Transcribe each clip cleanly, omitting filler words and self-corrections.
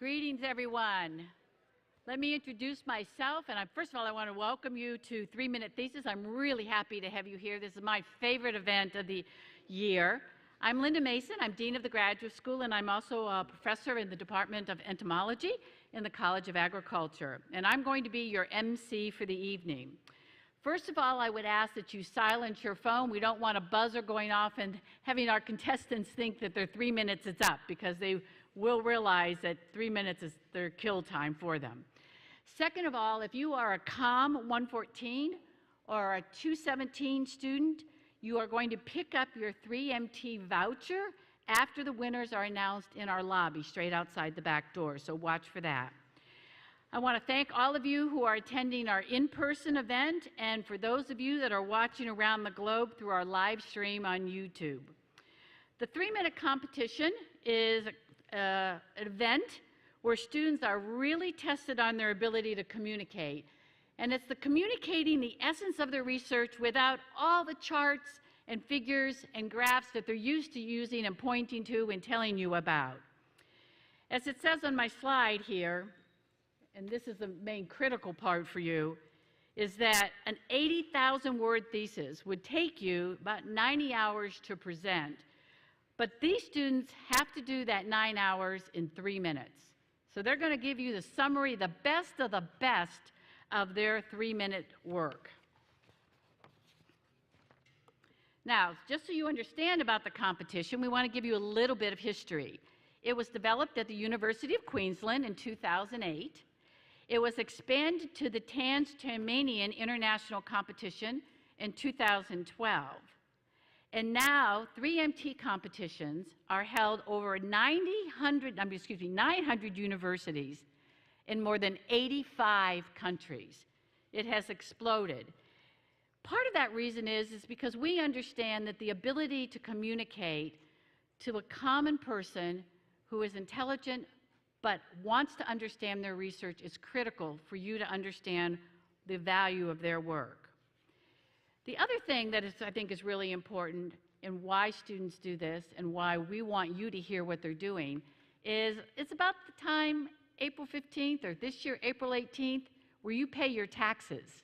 Greetings, everyone. Let me introduce myself, and first of all, I want to welcome you to 3-Minute Thesis. I'm really happy to have you here. This is my favorite event of the year. I'm Linda Mason. I'm Dean of the Graduate School, and I'm also a professor in the Department of Entomology in the College of Agriculture. And I'm going to be your MC for the evening. First of all, I would ask that you silence your phone. We don't want a buzzer going off and having our contestants think that their 3 minutes is up, because they will realize that 3 minutes is their kill time for them. Second of all, if you are a COM 114 or a 217 student, you are going to pick up your 3MT voucher after the winners are announced in our lobby straight outside the back door, so watch for that. I want to thank all of you who are attending our in-person event, and for those of you that are watching around the globe through our live stream on YouTube. The 3-minute competition is an event where students are really tested on their ability to communicate. And it's the communicating the essence of their research without all the charts and figures and graphs that they're used to using and pointing to and telling you about. As it says on my slide here, and this is the main critical part for you, is that an 80,000 word thesis would take you about 90 hours to present. But these students have to do that 9 hours in 3 minutes. So they're going to give you the summary, the best of their 3-minute work. Now, just so you understand about the competition, we want to give you a little bit of history. It was developed at the University of Queensland in 2008. It was expanded to the Tasmanian International Competition in 2012. And now 3MT competitions are held over 900 universities in more than 85 countries. It has exploded. Part of that reason is because we understand that the ability to communicate to a common person who is intelligent but wants to understand their research is critical for you to understand the value of their work. The other thing that I think is really important and why students do this and why we want you to hear what they're doing is it's about the time, April 15th or this year, April 18th, where you pay your taxes.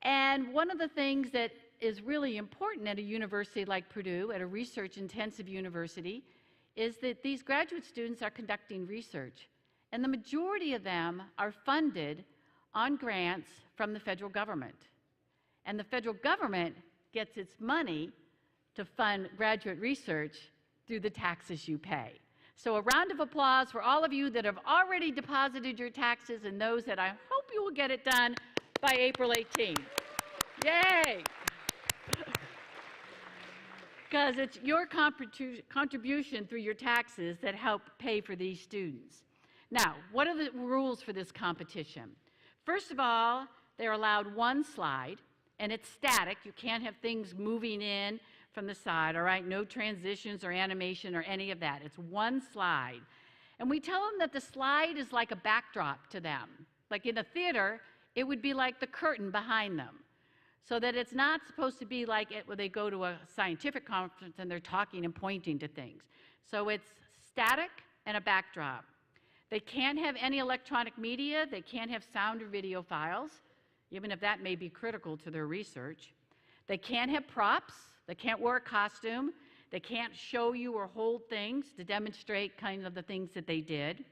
And one of the things that is really important at a university like Purdue, at a research-intensive university, is that these graduate students are conducting research. And the majority of them are funded on grants from the federal government. And the federal government gets its money to fund graduate research through the taxes you pay. So a round of applause for all of you that have already deposited your taxes and those that I hope you will get it done by April 18th. Yay! Because it's your contribution through your taxes that help pay for these students. Now, what are the rules for this competition? First of all, they're allowed one slide. And it's static. You can't have things moving in from the side, all right? No transitions or animation or any of that. It's one slide. And we tell them that the slide is like a backdrop to them. Like in a theater, it would be like the curtain behind them. So that it's not supposed to be like it when they go to a scientific conference and they're talking and pointing to things. So it's static and a backdrop. They can't have any electronic media. They can't have sound or video files, even if that may be critical to their research. They can't have props. They can't wear a costume. They can't show you or hold things to demonstrate kind of the things that they did.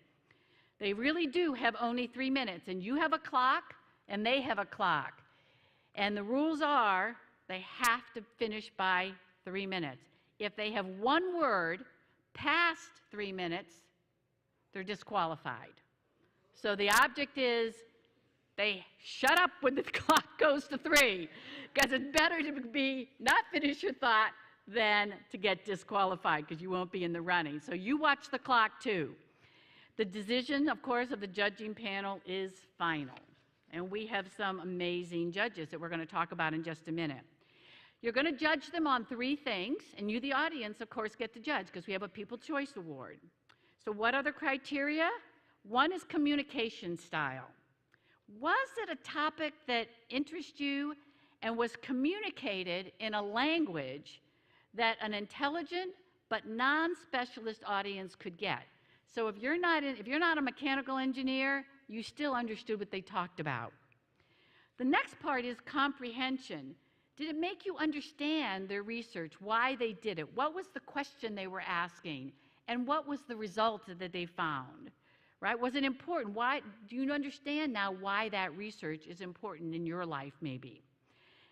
They really do have only 3 minutes, and you have a clock, and they have a clock. And the rules are they have to finish by 3 minutes. If they have one word past 3 minutes, they're disqualified. So the object is they shut up when the clock goes to 3, because it's better to be not finish your thought than to get disqualified, because you won't be in the running. So you watch the clock too. The decision, of course, of the judging panel is final. And we have some amazing judges that we're going to talk about in just a minute. You're going to judge them on 3 things, and you, the audience, of course, get to judge, because we have a People's Choice Award. So what are the criteria? One is communication style. Was it a topic that interests you and was communicated in a language that an intelligent but non-specialist audience could get? So if you're not a mechanical engineer, you still understood what they talked about. The next part is comprehension. Did it make you understand their research, why they did it? What was the question they were asking? And what was the result that they found? Right? Was it important? Why do you understand now why that research is important in your life, maybe?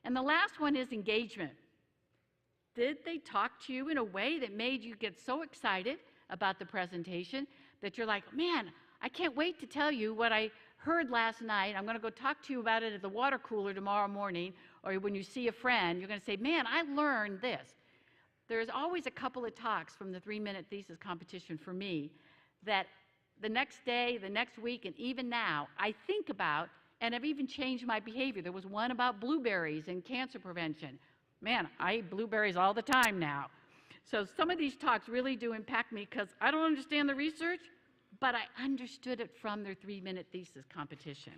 And the last one is engagement. Did they talk to you in a way that made you get so excited about the presentation that you're like, man, I can't wait to tell you what I heard last night. I'm going to go talk to you about it at the water cooler tomorrow morning, or when you see a friend, you're going to say, man, I learned this. There's always a couple of talks from the 3-minute thesis competition for me that the next day, the next week, and even now, I think about, and I've even changed my behavior. There was one about blueberries and cancer prevention. Man, I eat blueberries all the time now. So some of these talks really do impact me because I don't understand the research, but I understood it from their 3-minute thesis competition.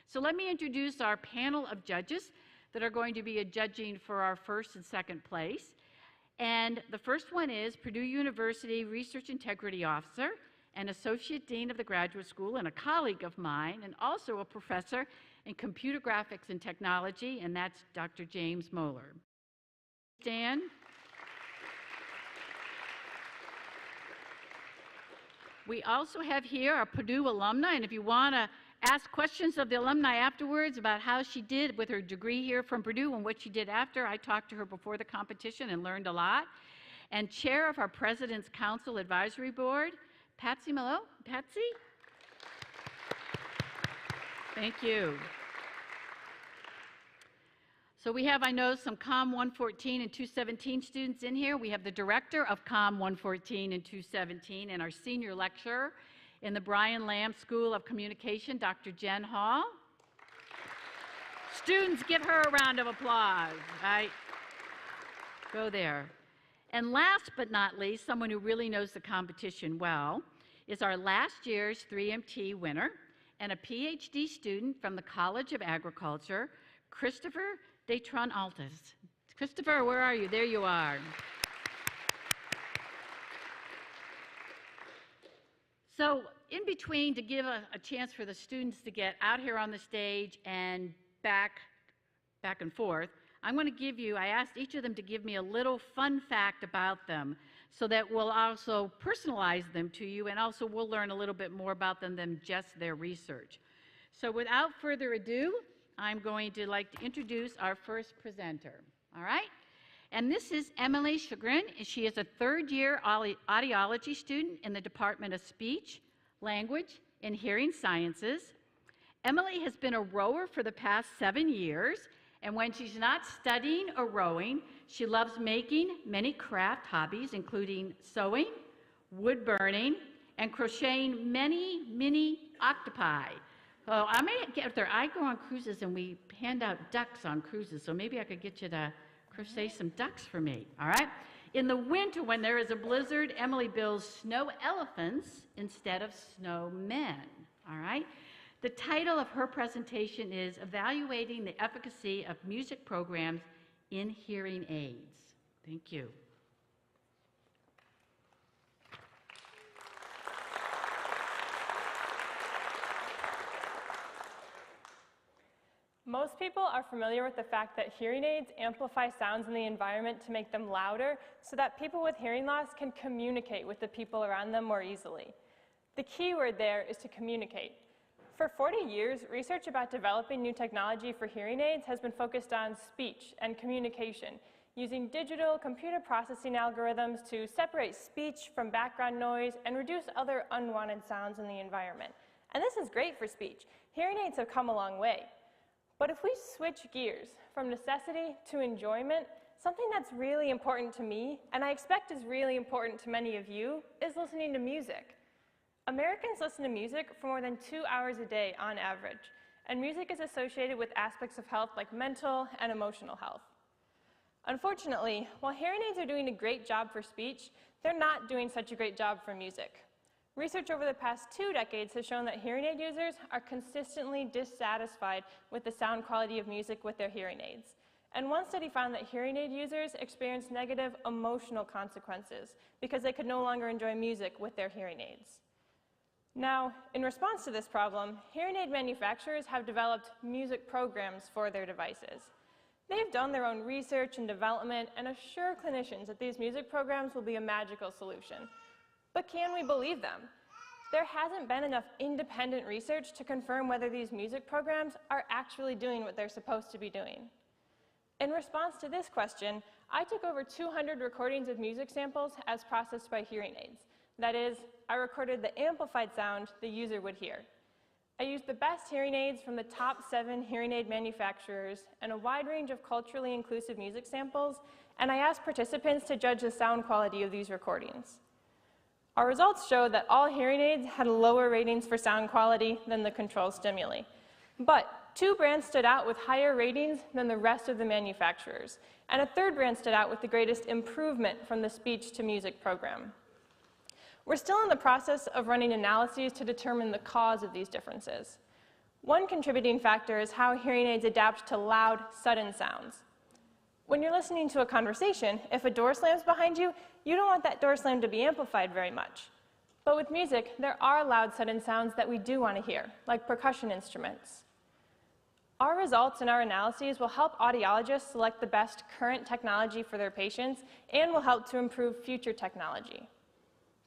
So let me introduce our panel of judges that are going to be judging for our first and second place. And the first one is Purdue University Research Integrity Officer and Associate Dean of the Graduate School and a colleague of mine, and also a professor in computer graphics and technology, and that's Dr. James Moeller. Stand. We also have here our Purdue alumni, and if you want to ask questions of the alumni afterwards about how she did with her degree here from Purdue and what she did after, I talked to her before the competition and learned a lot. And chair of our President's Council Advisory Board, Patsy Mello. Patsy? Thank you. So we have, I know, some COM 114 and 217 students in here. We have the director of COM 114 and 217 and our senior lecturer in the Brian Lamb School of Communication, Dr. Jen Hall. Students, give her a round of applause, right? Go there. And last but not least, someone who really knows the competition well is our last year's 3MT winner and a PhD student from the College of Agriculture, Christopher Detron-Altus. Christopher, where are you? There you are. So in between, to give a chance for the students to get out here on the stage and back and forth, I'm going to give you, I asked each of them to give me a little fun fact about them so that we'll also personalize them to you, and also we'll learn a little bit more about them than just their research. So without further ado, I'm going to like to introduce our first presenter, all right? And this is Emily Chagrin. She is a third-year audiology student in the Department of Speech, Language, and Hearing Sciences. Emily has been a rower for the past 7 years, and when she's not studying or rowing, she loves making many craft hobbies, including sewing, wood burning, and crocheting many mini octopi. Oh, I may get there. I go on cruises and we hand out ducks on cruises, so maybe I could get you to crochet some ducks for me, all right? In the winter, when there is a blizzard, Emily builds snow elephants instead of snowmen, all right? The title of her presentation is Evaluating the Efficacy of Music Programs in Hearing Aids. Thank you. Most people are familiar with the fact that hearing aids amplify sounds in the environment to make them louder so that people with hearing loss can communicate with the people around them more easily. The key word there is to communicate. For 40 years, research about developing new technology for hearing aids has been focused on speech and communication, using digital computer processing algorithms to separate speech from background noise and reduce other unwanted sounds in the environment. And this is great for speech. Hearing aids have come a long way. But if we switch gears from necessity to enjoyment, something that's really important to me, and I expect is really important to many of you, is listening to music. Americans listen to music for more than 2 hours a day on average, and music is associated with aspects of health like mental and emotional health. Unfortunately, while hearing aids are doing a great job for speech, they're not doing such a great job for music. Research over the past 2 decades has shown that hearing aid users are consistently dissatisfied with the sound quality of music with their hearing aids. And one study found that hearing aid users experienced negative emotional consequences because they could no longer enjoy music with their hearing aids. Now, in response to this problem, hearing aid manufacturers have developed music programs for their devices. They've done their own research and development and assure clinicians that these music programs will be a magical solution. But can we believe them? There hasn't been enough independent research to confirm whether these music programs are actually doing what they're supposed to be doing. In response to this question, I took over 200 recordings of music samples as processed by hearing aids. That is, I recorded the amplified sound the user would hear. I used the best hearing aids from the top 7 hearing aid manufacturers and a wide range of culturally inclusive music samples, and I asked participants to judge the sound quality of these recordings. Our results showed that all hearing aids had lower ratings for sound quality than the control stimuli. But 2 brands stood out with higher ratings than the rest of the manufacturers, and a 3rd brand stood out with the greatest improvement from the speech-to-music program. We're still in the process of running analyses to determine the cause of these differences. One contributing factor is how hearing aids adapt to loud, sudden sounds. When you're listening to a conversation, if a door slams behind you, you don't want that door slam to be amplified very much. But with music, there are loud, sudden sounds that we do want to hear, like percussion instruments. Our results and our analyses will help audiologists select the best current technology for their patients and will help to improve future technology.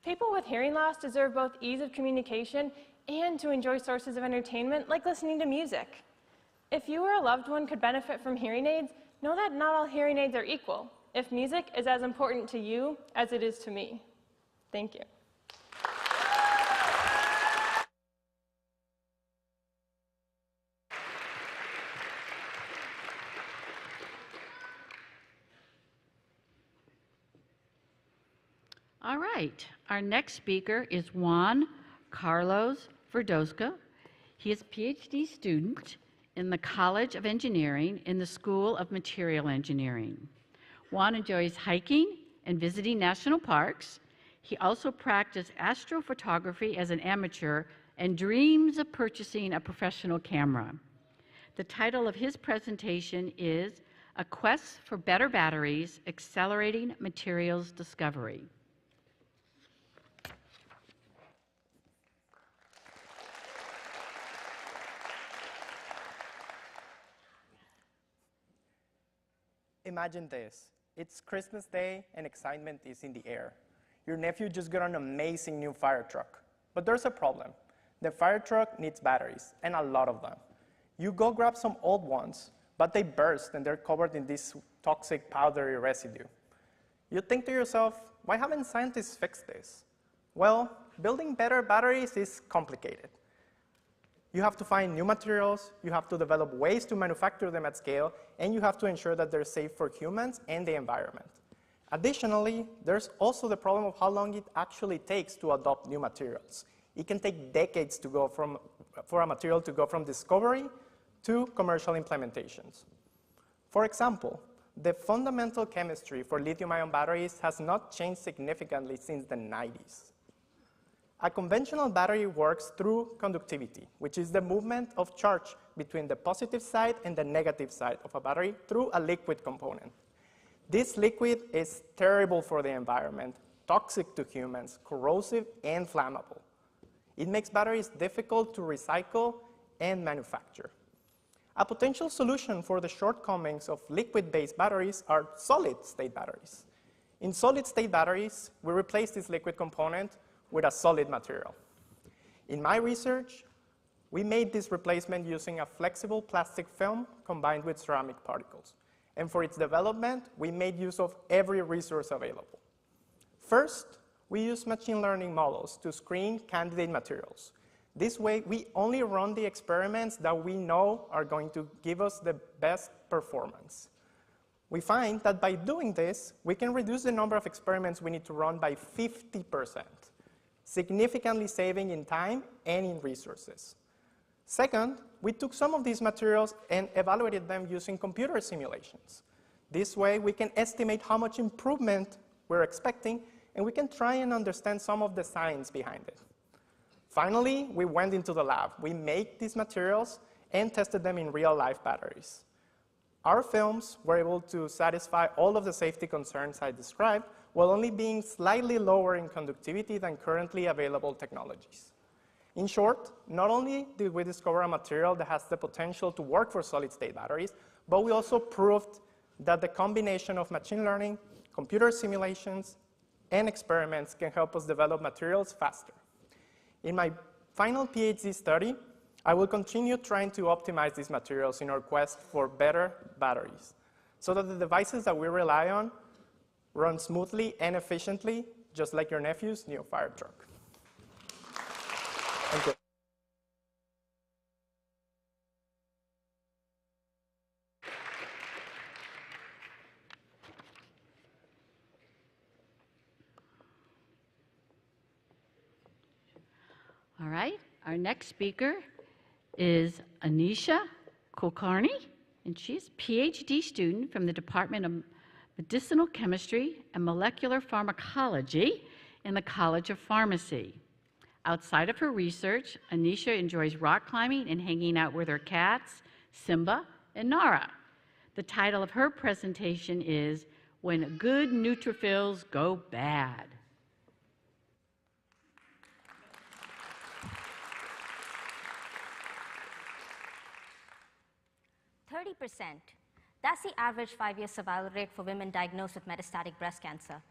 People with hearing loss deserve both ease of communication and to enjoy sources of entertainment like listening to music. If you or a loved one could benefit from hearing aids, know that not all hearing aids are equal. If music is as important to you as it is to me. Thank you. All right, our next speaker is Juan Carlos Verdosca. He is a PhD student in the College of Engineering in the School of Material Engineering. Juan enjoys hiking and visiting national parks. He also practiced astrophotography as an amateur and dreams of purchasing a professional camera. The title of his presentation is A Quest for Better Batteries, Accelerating Materials Discovery. Imagine this. It's Christmas Day and excitement is in the air. Your nephew just got an amazing new fire truck. But there's a problem. The fire truck needs batteries, and a lot of them. You go grab some old ones, but they burst and they're covered in this toxic powdery residue. You think to yourself, why haven't scientists fixed this? Well, building better batteries is complicated. You have to find new materials, you have to develop ways to manufacture them at scale, and you have to ensure that they're safe for humans and the environment. Additionally, there's also the problem of how long it actually takes to adopt new materials. It can take decades to go for a material to go from discovery to commercial implementations. For example, the fundamental chemistry for lithium-ion batteries has not changed significantly since the 90s. A conventional battery works through conductivity, which is the movement of charge between the positive side and the negative side of a battery through a liquid component. This liquid is terrible for the environment, toxic to humans, corrosive, and flammable. It makes batteries difficult to recycle and manufacture. A potential solution for the shortcomings of liquid-based batteries are solid-state batteries. In solid-state batteries, we replace this liquid component with a solid material. In my research, we made this replacement using a flexible plastic film combined with ceramic particles. And for its development, we made use of every resource available. First, we used machine learning models to screen candidate materials. This way, we only run the experiments that we know are going to give us the best performance. We find that by doing this, we can reduce the number of experiments we need to run by 50%. Significantly saving in time and in resources. Second, we took some of these materials and evaluated them using computer simulations. This way, we can estimate how much improvement we're expecting, and we can try and understand some of the science behind it. Finally, we went into the lab. We made these materials and tested them in real-life batteries. Our films were able to satisfy all of the safety concerns I described, while only being slightly lower in conductivity than currently available technologies. In short, not only did we discover a material that has the potential to work for solid-state batteries, but we also proved that the combination of machine learning, computer simulations, and experiments can help us develop materials faster. In my final PhD study, I will continue trying to optimize these materials in our quest for better batteries, so that the devices that we rely on run smoothly and efficiently, just like your nephew's new fire truck. Thank you. All right, our next speaker is Anisha Kulkarni, and she's a PhD student from the Department of Medicinal Chemistry and Molecular Pharmacology in the College of Pharmacy. Outside of her research, Anisha enjoys rock climbing and hanging out with her cats, Simba and Nara. The title of her presentation is When Good Neutrophils Go Bad. 30%. That's the average 5-year survival rate for women diagnosed with metastatic breast cancer.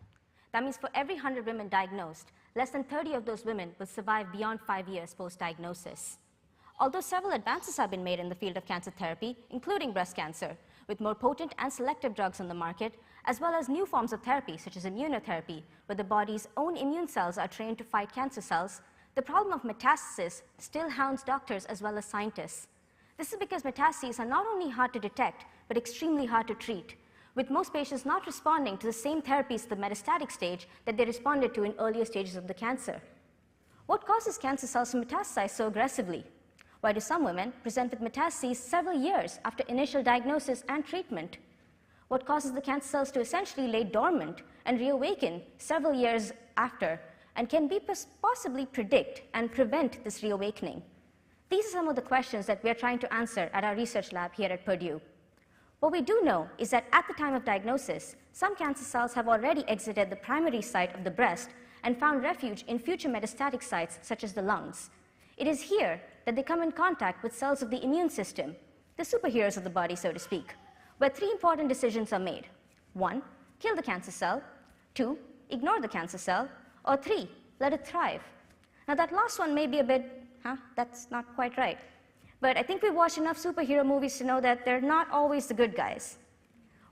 That means for every 100 women diagnosed, less than 30 of those women will survive beyond 5 years post-diagnosis. Although several advances have been made in the field of cancer therapy, including breast cancer, with more potent and selective drugs on the market, as well as new forms of therapy, such as immunotherapy, where the body's own immune cells are trained to fight cancer cells, the problem of metastasis still hounds doctors as well as scientists. This is because metastases are not only hard to detect, but extremely hard to treat, with most patients not responding to the same therapies at the metastatic stage that they responded to in earlier stages of the cancer. What causes cancer cells to metastasize so aggressively? Why do some women present with metastases several years after initial diagnosis and treatment? What causes the cancer cells to essentially lay dormant and reawaken several years after, and can we possibly predict and prevent this reawakening? These are some of the questions that we are trying to answer at our research lab here at Purdue. What we do know is that at the time of diagnosis, some cancer cells have already exited the primary site of the breast and found refuge in future metastatic sites, such as the lungs. It is here that they come in contact with cells of the immune system, the superheroes of the body, so to speak, where 3 important decisions are made. 1, kill the cancer cell. 2, ignore the cancer cell. Or 3, let it thrive. Now that last one may be a bit, that's not quite right. But I think we've watched enough superhero movies to know that they're not always the good guys.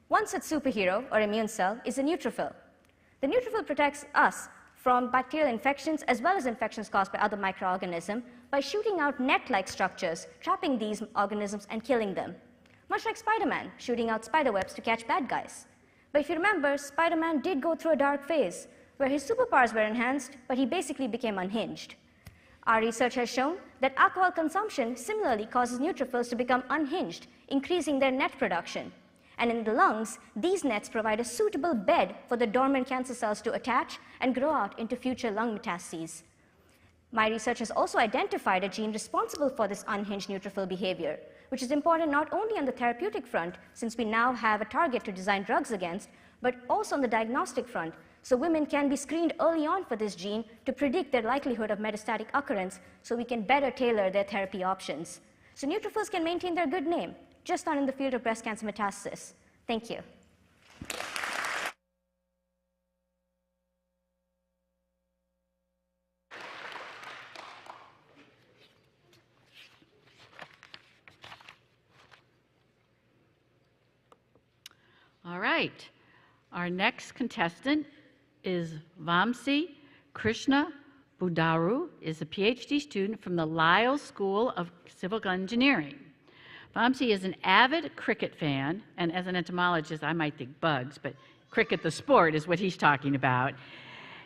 One such superhero, or immune cell, is a neutrophil. The neutrophil protects us from bacterial infections as well as infections caused by other microorganisms by shooting out net-like structures, trapping these organisms and killing them. Much like Spider-Man, shooting out spiderwebs to catch bad guys. But if you remember, Spider-Man did go through a dark phase where his superpowers were enhanced, but he basically became unhinged. Our research has shown that alcohol consumption similarly causes neutrophils to become unhinged, increasing their net production. And in the lungs, these nets provide a suitable bed for the dormant cancer cells to attach and grow out into future lung metastases. My research has also identified a gene responsible for this unhinged neutrophil behavior, which is important not only on the therapeutic front, since we now have a target to design drugs against, but also on the diagnostic front, so women can be screened early on for this gene to predict their likelihood of metastatic occurrence, so we can better tailor their therapy options. So neutrophils can maintain their good name, just not in the field of breast cancer metastasis. Thank you. All right, our next contestant is Vamsi Krishna Budaru, is a PhD student from the Lyle School of Civil Engineering. Vamsi is an avid cricket fan, and as an entomologist, I might think bugs, but cricket the sport is what he's talking about.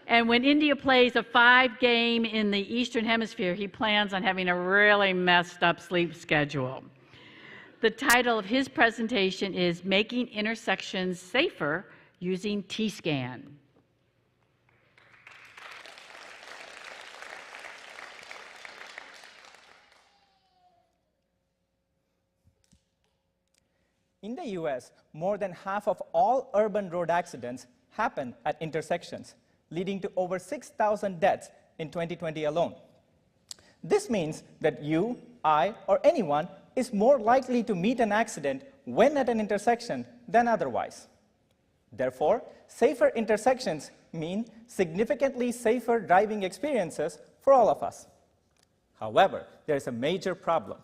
And when India plays a 5-game in the Eastern Hemisphere, he plans on having a really messed up sleep schedule. The title of his presentation is Making Intersections Safer Using T-Scan. In the US, more than half of all urban road accidents happen at intersections, leading to over 6,000 deaths in 2020 alone. This means that you, I, or anyone is more likely to meet an accident when at an intersection than otherwise. Therefore, safer intersections mean significantly safer driving experiences for all of us. However, there is a major problem.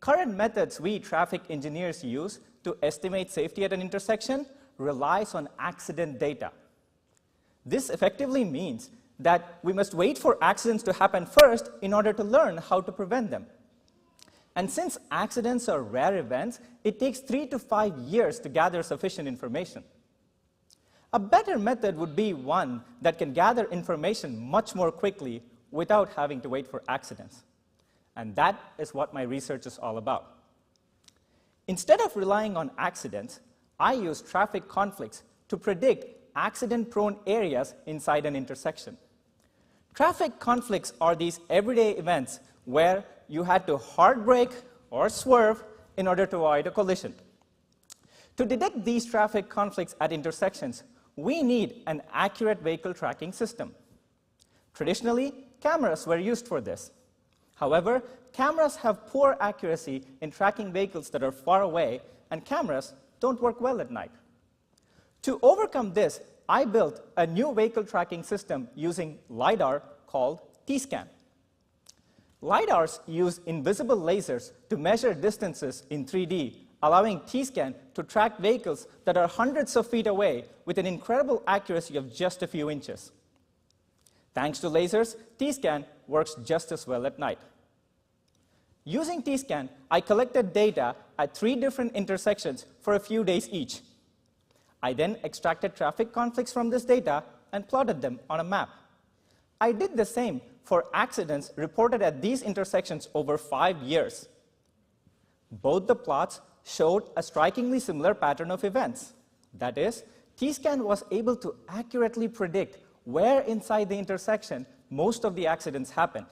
Current methods we traffic engineers use to estimate safety at an intersection relies on accident data. This effectively means that we must wait for accidents to happen first in order to learn how to prevent them. And since accidents are rare events, it takes 3 to 5 years to gather sufficient information. A better method would be one that can gather information much more quickly without having to wait for accidents. And that is what my research is all about. Instead of relying on accidents, I use traffic conflicts to predict accident-prone areas inside an intersection. Traffic conflicts are these everyday events where you had to hard brake or swerve in order to avoid a collision. To detect these traffic conflicts at intersections, we need an accurate vehicle tracking system. Traditionally, cameras were used for this. However, cameras have poor accuracy in tracking vehicles that are far away, and cameras don't work well at night. To overcome this, I built a new vehicle tracking system using LiDAR called T-Scan. LiDARs use invisible lasers to measure distances in 3D, allowing T-Scan to track vehicles that are hundreds of feet away with an incredible accuracy of just a few inches. Thanks to lasers, T-Scan works just as well at night. Using T-Scan, I collected data at 3 different intersections for a few days each. I then extracted traffic conflicts from this data and plotted them on a map. I did the same for accidents reported at these intersections over 5 years. Both the plots showed a strikingly similar pattern of events. That is, T-Scan was able to accurately predict where inside the intersection most of the accidents happened.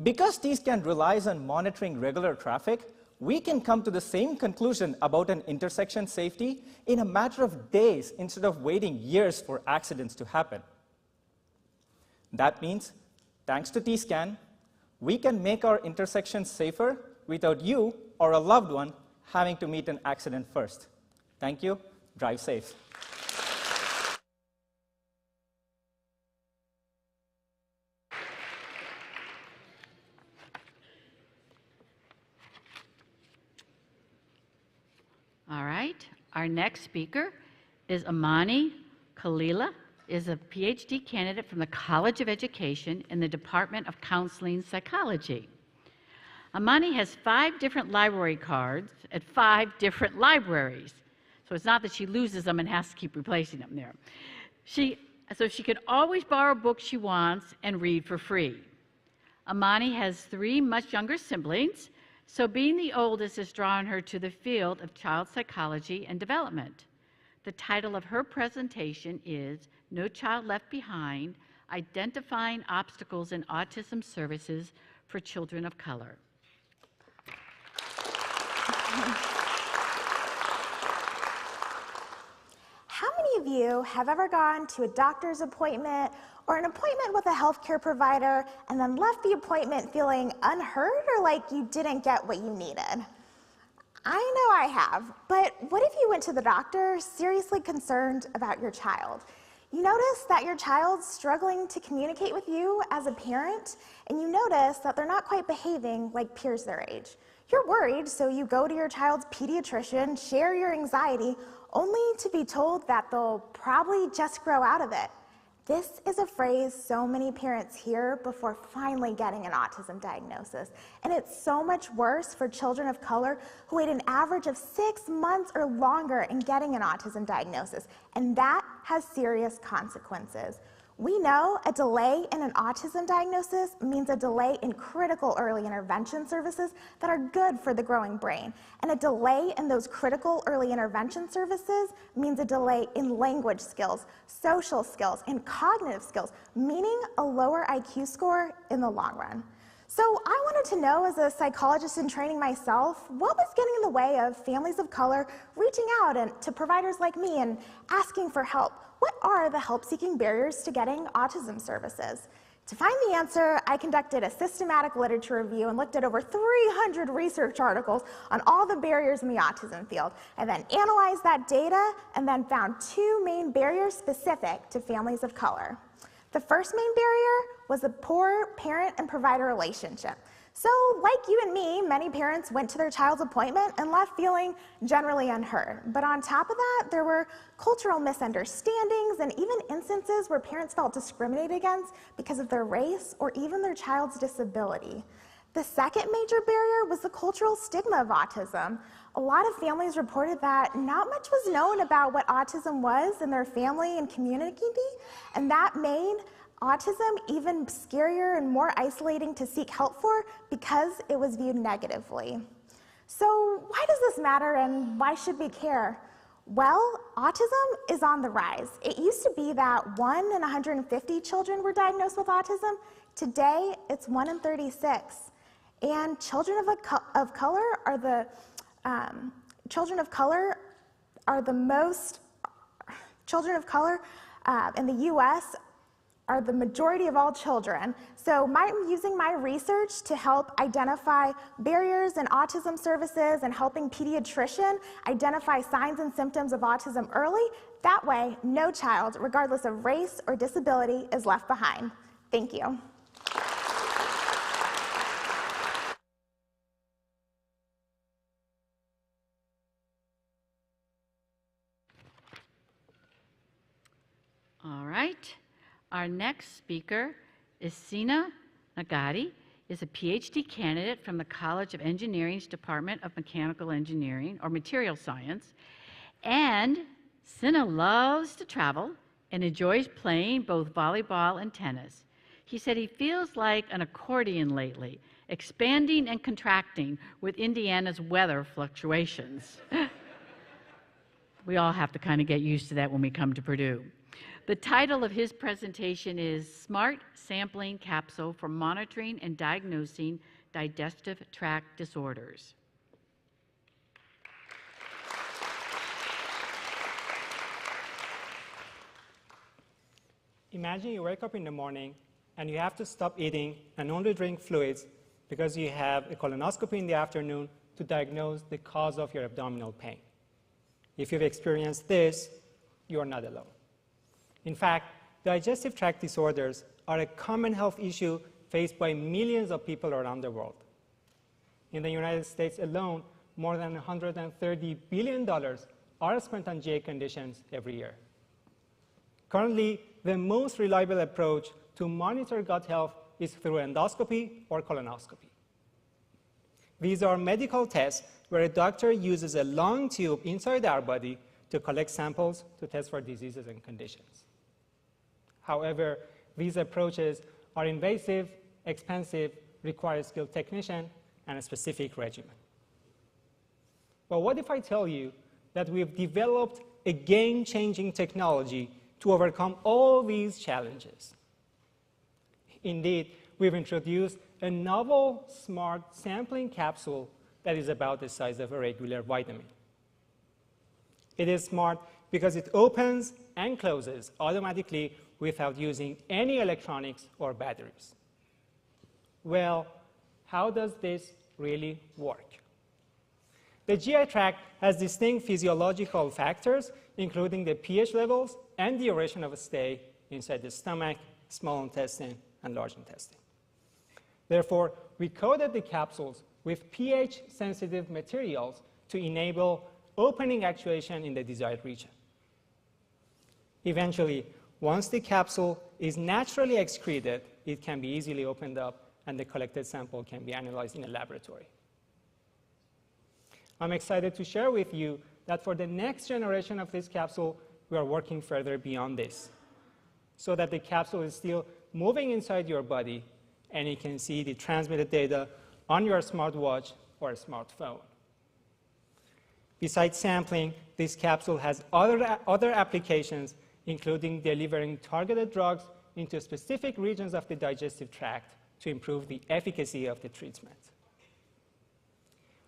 Because T-Scan relies on monitoring regular traffic, we can come to the same conclusion about an intersection safety in a matter of days instead of waiting years for accidents to happen. That means, thanks to T-Scan, we can make our intersections safer without you or a loved one having to meet an accident first. Thank you. Drive safe. All right, our next speaker is Amani Khalila, is a PhD candidate from the College of Education in the Department of Counseling Psychology. Amani has 5 different library cards at 5 different libraries. So it's not that she loses them and has to keep replacing them there. So she can always borrow books she wants and read for free. Amani has 3 much younger siblings, so being the oldest has drawn her to the field of child psychology and development. The title of her presentation is No Child Left Behind, Identifying Obstacles in Autism Services for Children of Color. How many of you have ever gone to a doctor's appointment or an appointment with a healthcare provider and then left the appointment feeling unheard or like you didn't get what you needed? I know I have, but what if you went to the doctor seriously concerned about your child? You notice that your child's struggling to communicate with you as a parent, and you notice that they're not quite behaving like peers their age. You're worried, so you go to your child's pediatrician, share your anxiety, only to be told that they'll probably just grow out of it. This is a phrase so many parents hear before finally getting an autism diagnosis. And it's so much worse for children of color who wait an average of 6 months or longer in getting an autism diagnosis. And that has serious consequences. We know a delay in an autism diagnosis means a delay in critical early intervention services that are good for the growing brain. And a delay in those critical early intervention services means a delay in language skills, social skills, and cognitive skills, meaning a lower IQ score in the long run. So I wanted to know, as a psychologist in training myself, what was getting in the way of families of color reaching out to providers like me and asking for help? What are the help-seeking barriers to getting autism services? To find the answer, I conducted a systematic literature review and looked at over 300 research articles on all the barriers in the autism field. I then analyzed that data and then found two main barriers specific to families of color. The first main barrier was a poor parent and provider relationship. So, like you and me, many parents went to their child's appointment and left feeling generally unheard. But on top of that, there were cultural misunderstandings and even instances where parents felt discriminated against because of their race or even their child's disability. The second major barrier was the cultural stigma of autism. A lot of families reported that not much was known about what autism was in their family and community, and that made autism even scarier and more isolating to seek help for because it was viewed negatively. So why does this matter and why should we care? Well, autism is on the rise. It used to be that 1 in 150 children were diagnosed with autism. Today, it's 1 in 36. And children of color are the in the U.S. are the majority of all children. So using my research to help identify barriers in autism services and helping pediatrician identify signs and symptoms of autism early, that way, no child, regardless of race or disability, is left behind. Thank you. All right. Our next speaker is Cena is a PhD candidate from the College of Engineering's Department of Mechanical Engineering or Material Science. And Cena loves to travel and enjoys playing both volleyball and tennis. He said he feels like an accordion lately, expanding and contracting with Indiana's weather fluctuations. We all have to kind of get used to that when we come to Purdue. The title of his presentation is Smart Sampling Capsule for Monitoring and Diagnosing Digestive Tract Disorders. Imagine you wake up in the morning and you have to stop eating and only drink fluids because you have a colonoscopy in the afternoon to diagnose the cause of your abdominal pain. If you've experienced this, you are not alone. In fact, digestive tract disorders are a common health issue faced by millions of people around the world. In the United States alone, more than $130 billion are spent on GI conditions every year. Currently, the most reliable approach to monitor gut health is through endoscopy or colonoscopy. These are medical tests where a doctor uses a long tube inside our body to collect samples to test for diseases and conditions. However, these approaches are invasive, expensive, require a skilled technician, and a specific regimen. But what if I tell you that we've developed a game-changing technology to overcome all these challenges? Indeed, we've introduced a novel smart sampling capsule that is about the size of a regular vitamin. It is smart because it opens and closes automatically without using any electronics or batteries. Well, how does this really work? The GI tract has distinct physiological factors, including the pH levels and duration of stay inside the stomach, small intestine, and large intestine. Therefore, we coated the capsules with pH-sensitive materials to enable opening actuation in the desired region. Eventually, once the capsule is naturally excreted, it can be easily opened up and the collected sample can be analyzed in a laboratory. I'm excited to share with you that for the next generation of this capsule, we are working further beyond this so that the capsule is still moving inside your body and you can see the transmitted data on your smartwatch or a smartphone. Besides sampling, this capsule has other applications, including delivering targeted drugs into specific regions of the digestive tract to improve the efficacy of the treatment.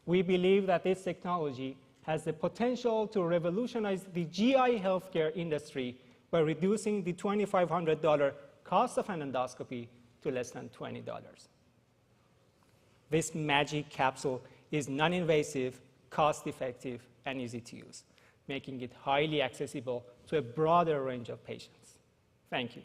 We believe that this technology has the potential to revolutionize the GI healthcare industry by reducing the $2,500 cost of an endoscopy to less than $20. This magic capsule is non-invasive, cost-effective, and easy to use, making it highly accessible to a broader range of patients. Thank you.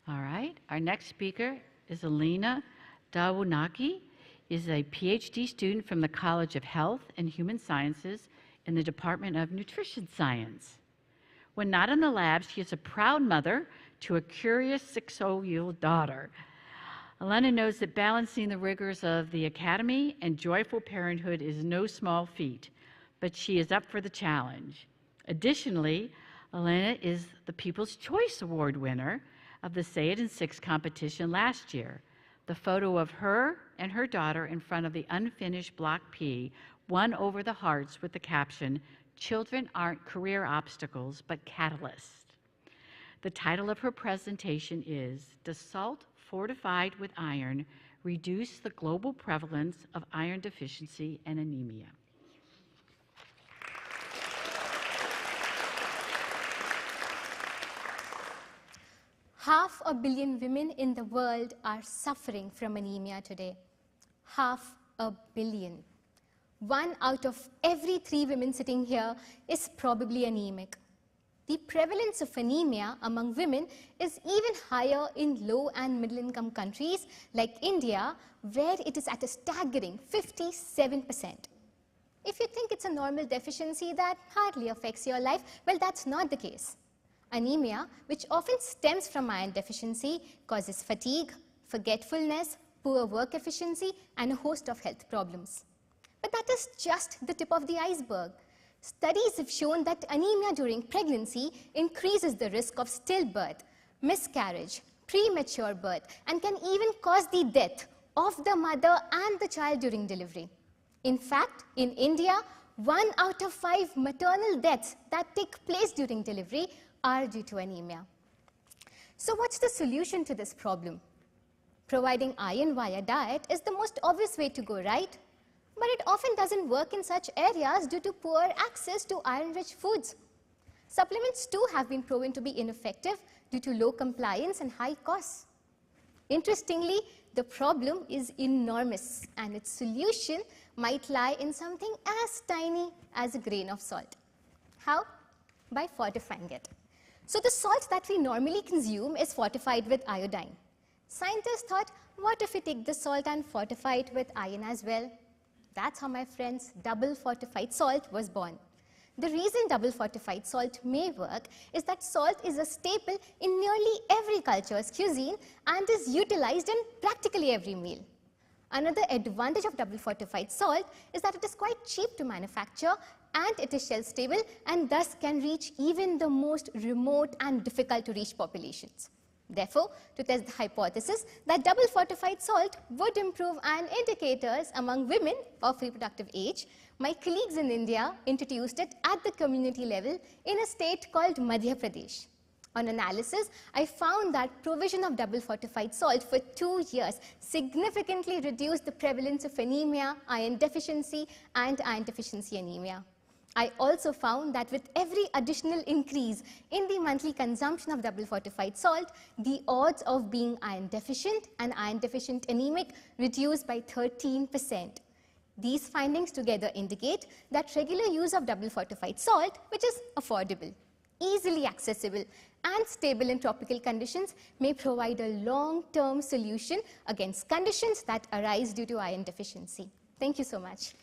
All right, our next speaker is Elena Dawunaki, is a PhD student from the College of Health and Human Sciences in the Department of Nutrition Science. When not in the lab, she is a proud mother to a curious 6-year-old daughter. Elena knows that balancing the rigors of the academy and joyful parenthood is no small feat, but she is up for the challenge. Additionally, Elena is the People's Choice Award winner of the Say It in 6 competition last year. The photo of her and her daughter in front of the unfinished Block P won over the hearts with the caption, "Children aren't career obstacles, but catalysts." The title of her presentation is, "Does salt fortified with iron reduce the global prevalence of iron deficiency and anemia?" Half a billion women in the world are suffering from anemia today. Half a billion. 1 out of every 3 women sitting here is probably anemic. The prevalence of anemia among women is even higher in low and middle income countries like India, where it is at a staggering 57%. If you think it's a normal deficiency that hardly affects your life, well, that's not the case. Anemia, which often stems from iron deficiency, causes fatigue, forgetfulness, poor work efficiency, and a host of health problems. But that is just the tip of the iceberg. Studies have shown that anemia during pregnancy increases the risk of stillbirth, miscarriage, premature birth, and can even cause the death of the mother and the child during delivery. In fact, in India, 1 out of 5 maternal deaths that take place during delivery are due to anemia. So what's the solution to this problem? Providing iron via diet is the most obvious way to go, right? But it often doesn't work in such areas due to poor access to iron-rich foods. Supplements too have been proven to be ineffective due to low compliance and high costs. Interestingly, the problem is enormous, and its solution might lie in something as tiny as a grain of salt. How? By fortifying it. So the salt that we normally consume is fortified with iodine. Scientists thought, what if we take the salt and fortify it with iron as well? That's how, my friends, double fortified salt was born. The reason double fortified salt may work is that salt is a staple in nearly every culture's cuisine and is utilized in practically every meal. Another advantage of double fortified salt is that it is quite cheap to manufacture, and it is shelf stable and thus can reach even the most remote and difficult to reach populations. Therefore, to test the hypothesis that double fortified salt would improve iron indicators among women of reproductive age, my colleagues in India introduced it at the community level in a state called Madhya Pradesh. On analysis, I found that provision of double fortified salt for 2 years significantly reduced the prevalence of anemia, iron deficiency, and iron deficiency anemia. I also found that with every additional increase in the monthly consumption of double fortified salt, the odds of being iron deficient and iron deficient anemic reduced by 13%. These findings together indicate that regular use of double fortified salt, which is affordable, easily accessible, and stable in tropical conditions, may provide a long-term solution against conditions that arise due to iron deficiency. Thank you so much.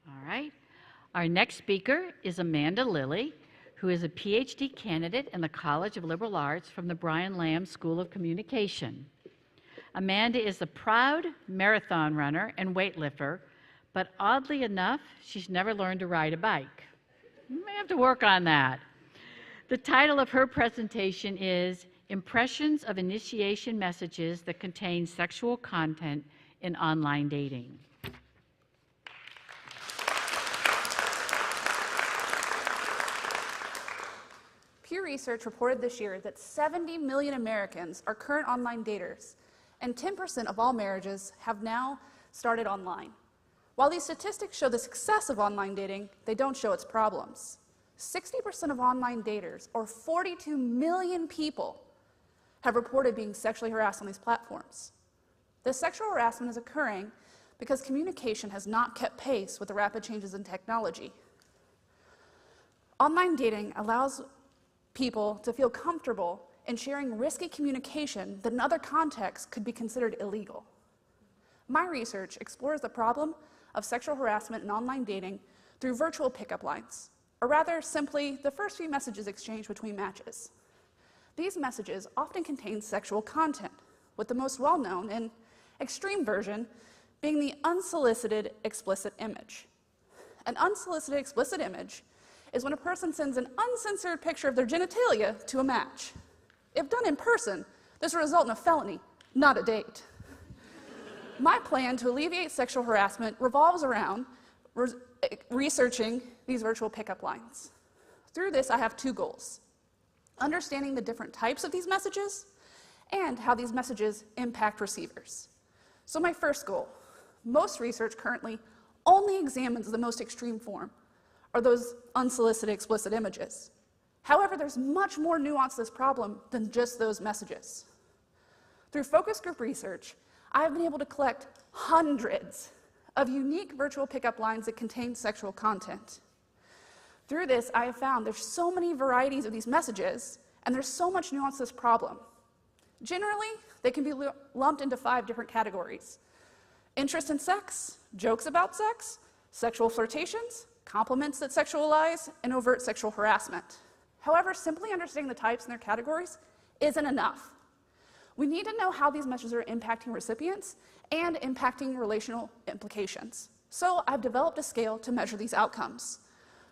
All right. Our next speaker is Amanda Lilly, who is a PhD candidate in the College of Liberal Arts from the Brian Lamb School of Communication. Amanda is a proud marathon runner and weightlifter, but oddly enough, she's never learned to ride a bike. You may have to work on that. The title of her presentation is Impressions of Initiation Messages That Contain Sexual Content in Online Dating. Pew Research reported this year that 70 million Americans are current online daters, and 10% of all marriages have now started online. While these statistics show the success of online dating, they don't show its problems. 60% of online daters, or 42 million people, have reported being sexually harassed on these platforms. This sexual harassment is occurring because communication has not kept pace with the rapid changes in technology. Online dating allows people to feel comfortable in sharing risky communication that in other contexts could be considered illegal. My research explores the problem of sexual harassment in online dating through virtual pickup lines, or rather simply the first few messages exchanged between matches. These messages often contain sexual content, with the most well-known and extreme version being the unsolicited explicit image. An unsolicited explicit image is when a person sends an uncensored picture of their genitalia to a match. If done in person, this will result in a felony, not a date. My plan to alleviate sexual harassment revolves around researching these virtual pickup lines. Through this, I have two goals: understanding the different types of these messages and how these messages impact receivers. So my first goal: most research currently only examines the most extreme form, or those unsolicited explicit images. However, there's much more nuance to this problem than just those messages. Through focus group research, I have been able to collect hundreds of unique virtual pickup lines that contain sexual content. Through this, I have found there's so many varieties of these messages, and there's so much nuance to this problem. Generally, they can be lumped into 5 different categories: interest in sex, jokes about sex, sexual flirtations, compliments that sexualize, and overt sexual harassment. However, simply understanding the types and their categories isn't enough. We need to know how these messages are impacting recipients and impacting relational implications. So I've developed a scale to measure these outcomes.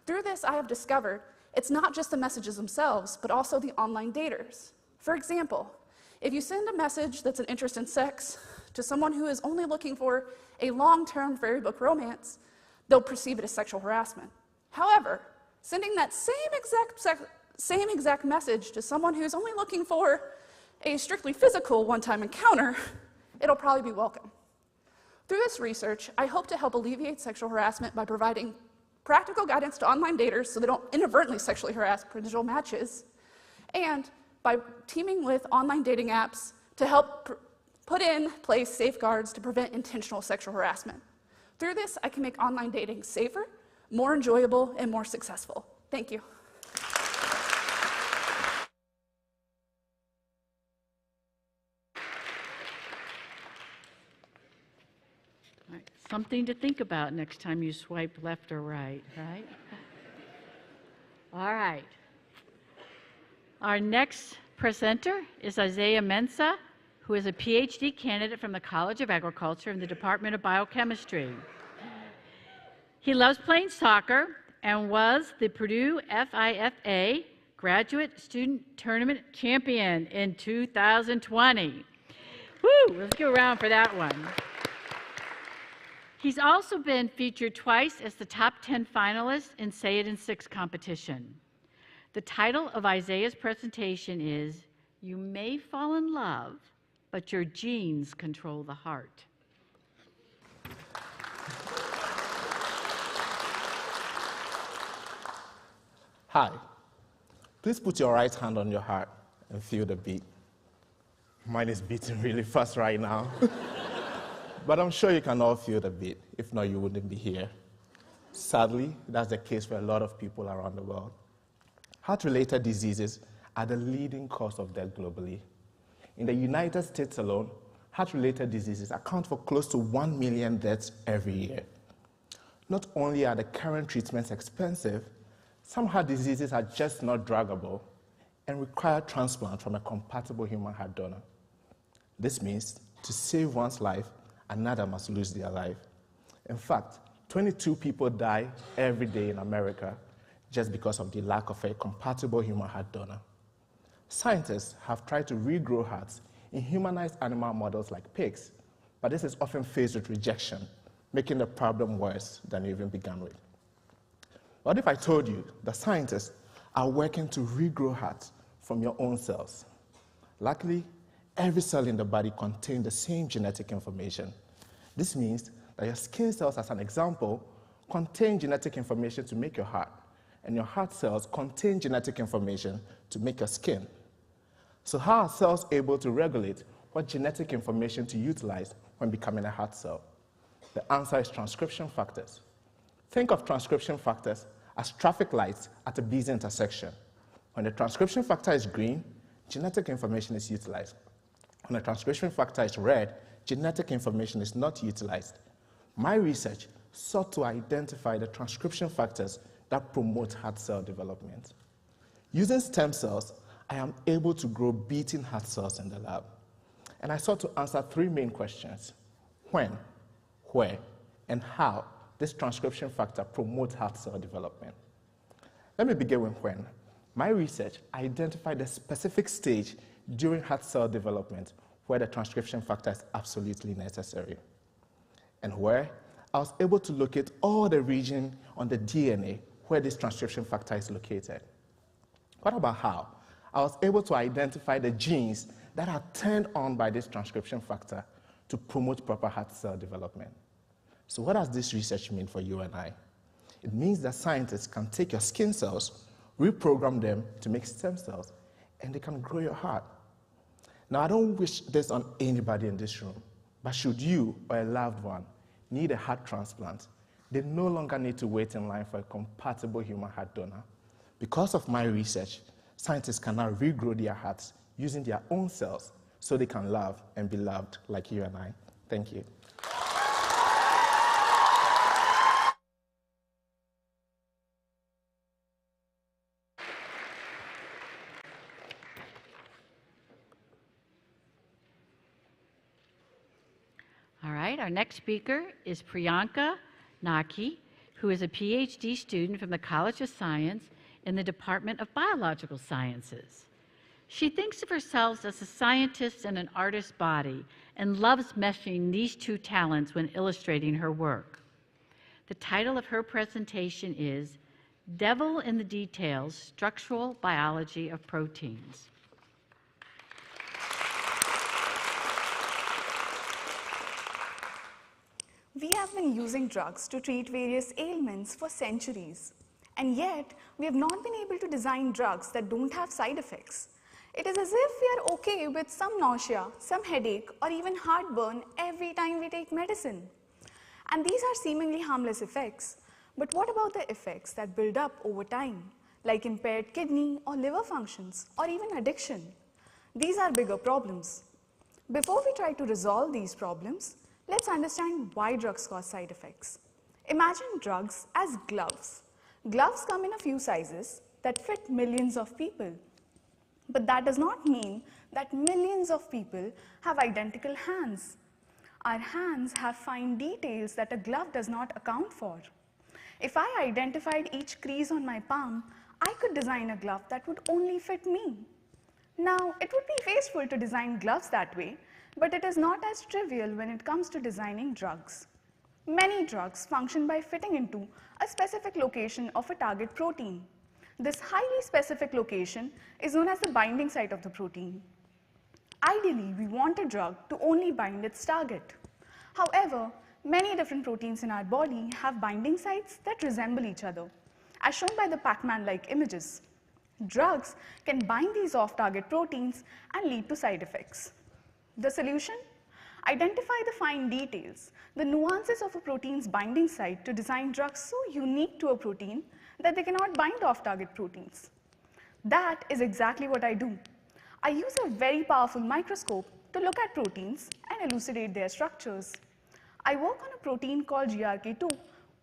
Through this, I have discovered it's not just the messages themselves, but also the online daters. For example, if you send a message that's an interest in sex to someone who is only looking for a long-term fairy book romance, they'll perceive it as sexual harassment. However, sending that same exact message to someone who's only looking for a strictly physical one-time encounter, it'll probably be welcome. Through this research, I hope to help alleviate sexual harassment by providing practical guidance to online daters so they don't inadvertently sexually harass potential matches, and by teaming with online dating apps to help put in place safeguards to prevent intentional sexual harassment. Through this, I can make online dating safer, more enjoyable, and more successful. Thank you. All right, something to think about next time you swipe left or right, right? All right. Our next presenter is Isaiah Mensah, who is a PhD candidate from the College of Agriculture in the Department of Biochemistry. He loves playing soccer and was the Purdue FIFA Graduate Student Tournament champion in 2020. Woo, let's go around for that one. He's also been featured twice as the top 10 finalist in Say It in 6 competition. The title of Isaiah's presentation is, You May Fall in Love, but Your Genes Control the Heart. Hi. Please put your right hand on your heart and feel the beat. Mine is beating really fast right now. But I'm sure you can all feel the beat. If not, you wouldn't be here. Sadly, that's the case for a lot of people around the world. Heart-related diseases are the leading cause of death globally. In the United States alone, heart-related diseases account for close to 1 million deaths every year. Not only are the current treatments expensive, some heart diseases are just not druggable and require transplant from a compatible human heart donor. This means to save one's life, another must lose their life. In fact, 22 people die every day in America just because of the lack of a compatible human heart donor. Scientists have tried to regrow hearts in humanized animal models like pigs, but this is often faced with rejection, making the problem worse than it even began with. What if I told you that scientists are working to regrow hearts from your own cells? Luckily, every cell in the body contains the same genetic information. This means that your skin cells, as an example, contain genetic information to make your heart, and your heart cells contain genetic information to make your skin. So how are cells able to regulate what genetic information to utilize when becoming a heart cell? The answer is transcription factors. Think of transcription factors as traffic lights at a busy intersection. When the transcription factor is green, genetic information is utilized. When the transcription factor is red, genetic information is not utilized. My research sought to identify the transcription factors that promote heart cell development. Using stem cells, I am able to grow beating heart cells in the lab. And I sought to answer three main questions: when, where, and how this transcription factor promotes heart cell development. Let me begin with when. My research identified a specific stage during heart cell development where the transcription factor is absolutely necessary. And where, I was able to locate all the regions on the DNA where this transcription factor is located. What about how? I was able to identify the genes that are turned on by this transcription factor to promote proper heart cell development. So what does this research mean for you and I? It means that scientists can take your skin cells, reprogram them to make stem cells, and they can grow your heart. Now, I don't wish this on anybody in this room, but should you or a loved one need a heart transplant, they no longer need to wait in line for a compatible human heart donor. Because of my research, scientists can now regrow their hearts using their own cells so they can love and be loved like you and I. Thank you. All right, our next speaker is Priyanka, who is a PhD student from the College of Science in the Department of Biological Sciences. She thinks of herself as a scientist in an artist's body and loves meshing these two talents when illustrating her work. The title of her presentation is Devil in the Details: Structural Biology of Proteins. We have been using drugs to treat various ailments for centuries, and yet we have not been able to design drugs that don't have side effects. It is as if we are okay with some nausea, some headache, or even heartburn every time we take medicine. And these are seemingly harmless effects. But what about the effects that build up over time, like impaired kidney or liver functions, or even addiction? These are bigger problems. Before we try to resolve these problems, let's understand why drugs cause side effects. Imagine drugs as gloves. Gloves come in a few sizes that fit millions of people. But that does not mean that millions of people have identical hands. Our hands have fine details that a glove does not account for. If I identified each crease on my palm, I could design a glove that would only fit me. Now, it would be wasteful to design gloves that way, but it is not as trivial when it comes to designing drugs. Many drugs function by fitting into a specific location of a target protein. This highly specific location is known as the binding site of the protein. Ideally, we want a drug to only bind its target. However, many different proteins in our body have binding sites that resemble each other, as shown by the Pac-Man-like images. Drugs can bind these off-target proteins and lead to side effects. The solution? Identify the fine details, the nuances of a protein's binding site to design drugs so unique to a protein that they cannot bind off-target proteins. That is exactly what I do. I use a very powerful microscope to look at proteins and elucidate their structures. I work on a protein called GRK2,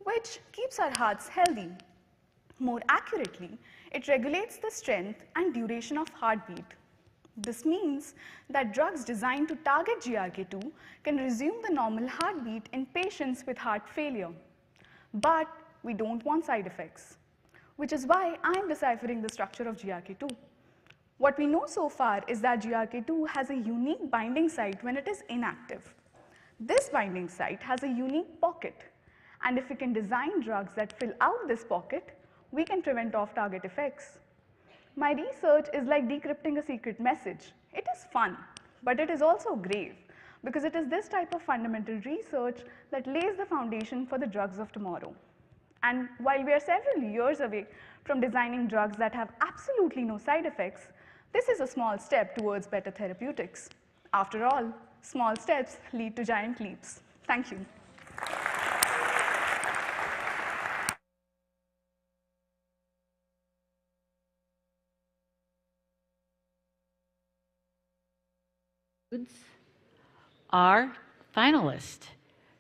which keeps our hearts healthy. More accurately, it regulates the strength and duration of heartbeat. This means that drugs designed to target GRK2 can resume the normal heartbeat in patients with heart failure. But we don't want side effects, which is why I'm deciphering the structure of GRK2. What we know so far is that GRK2 has a unique binding site when it is inactive. This binding site has a unique pocket, and if we can design drugs that fill out this pocket, we can prevent off-target effects. My research is like decrypting a secret message. It is fun, but it is also grave, because it is this type of fundamental research that lays the foundation for the drugs of tomorrow. And while we are several years away from designing drugs that have absolutely no side effects, this is a small step towards better therapeutics. After all, small steps lead to giant leaps. Thank you. Our finalists.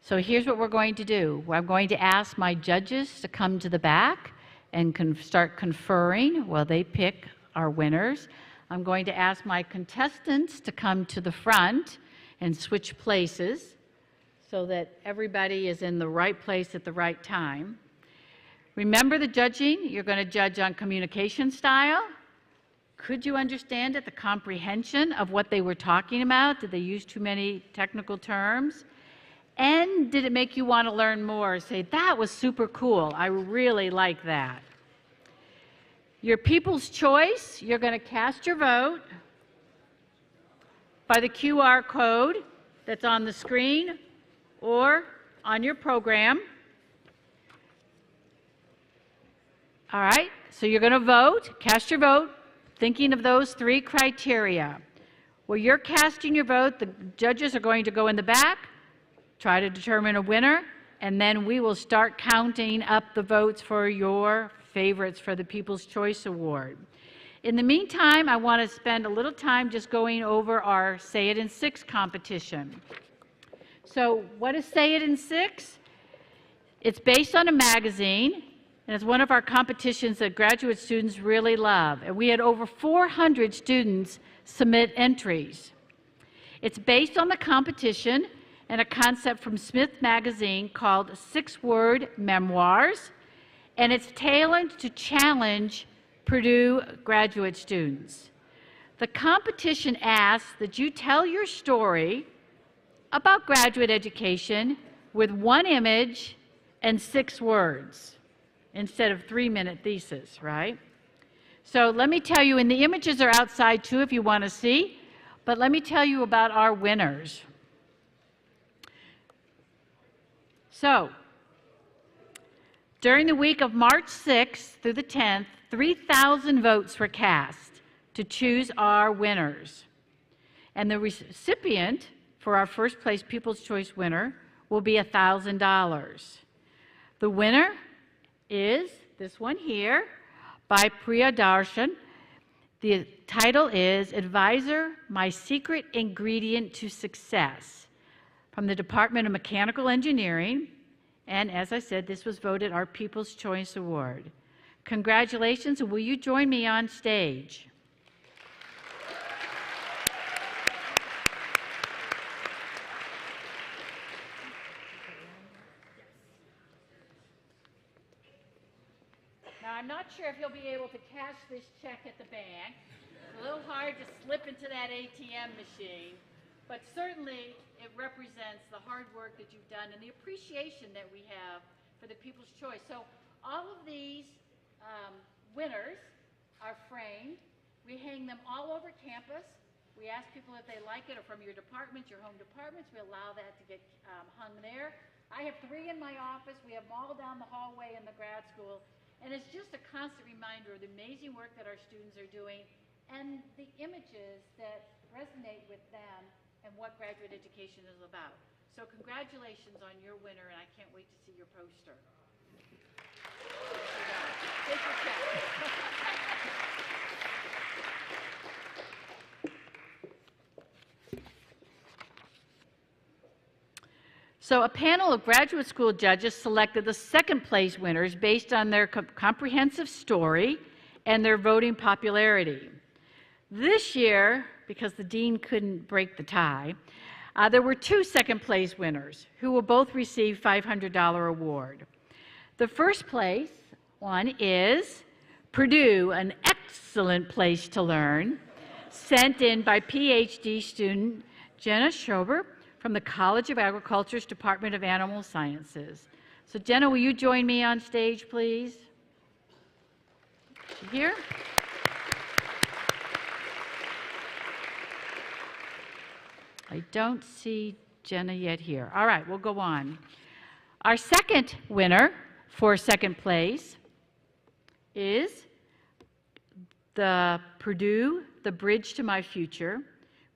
So here's what we're going to do. I'm going to ask my judges to come to the back and start conferring while they pick our winners. I'm going to ask my contestants to come to the front and switch places so that everybody is in the right place at the right time. Remember the judging. You're going to judge on communication style. Could you understand it, the comprehension of what they were talking about? Did they use too many technical terms? And did it make you want to learn more? Say, that was super cool. I really like that. Your people's choice, you're going to cast your vote by the QR code that's on the screen or on your program. All right, so you're going to vote, cast your vote, thinking of those three criteria. Where you're casting your vote, the judges are going to go in the back, try to determine a winner, and then we will start counting up the votes for your favorites for the People's Choice Award. In the meantime, I want to spend a little time just going over our Say It in 6 competition. So what is Say It in 6? It's based on a magazine, and it's one of our competitions that graduate students really love. And we had over 400 students submit entries. It's based on the competition and a concept from Smith Magazine called 6-Word Memoirs, and it's tailored to challenge Purdue graduate students. The competition asks that you tell your story about graduate education with 1 image and 6 words instead of 3-minute thesis, right? So let me tell you, and the images are outside too if you want to see, but let me tell you about our winners. So, during the week of March 6th through the 10th, 3,000 votes were cast to choose our winners. And the recipient for our first place People's Choice winner will be $1,000. The winner is this one here by Priya Darshan. The title is Advisor, My Secret Ingredient to Success from the Department of Mechanical Engineering. And as I said, this was voted our People's Choice Award. Congratulations, and will you join me on stage? Now, I'm not sure if you'll be able to cash this check at the bank. It's a little hard to slip into that ATM machine, but certainly it represents the hard work that you've done and the appreciation that we have for the People's Choice. So all of these winners are framed. We hang them all over campus. We ask people if they like it or from your departments, your home departments. We allow that to get hung there. I have 3 in my office. We have them all down the hallway in the grad school. And it's just a constant reminder of the amazing work that our students are doing and the images that resonate with them and what graduate education is about. So congratulations on your winner, and I can't wait to see your poster. Take your check. So a panel of graduate school judges selected the second place winners based on their comprehensive story and their voting popularity. This year, because the dean couldn't break the tie, there were 2 second-place winners who will both receive $500 award. The first place one is Purdue, an excellent place to learn, sent in by PhD student Jenna Schober from the College of Agriculture's Department of Animal Sciences. So Jenna, will you join me on stage, please? Here. I don't see Jenna yet here. All right, we'll go on. Our second winner for second place is the Purdue, The Bridge to My Future,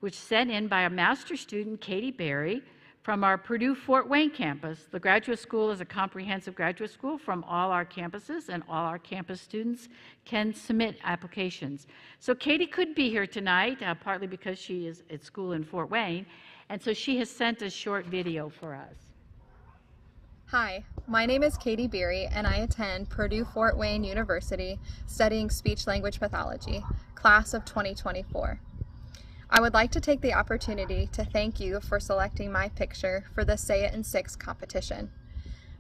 which sent in by a master's student, Katie Berry, from our Purdue Fort Wayne campus. The graduate school is a comprehensive graduate school from all our campuses, and all our campus students can submit applications. So Katie could be here tonight, partly because she is at school in Fort Wayne, and so she has sent a short video for us. Hi, my name is Katie Beery, and I attend Purdue Fort Wayne University studying speech-language pathology, class of 2024. I would like to take the opportunity to thank you for selecting my picture for the Say It in 6 competition.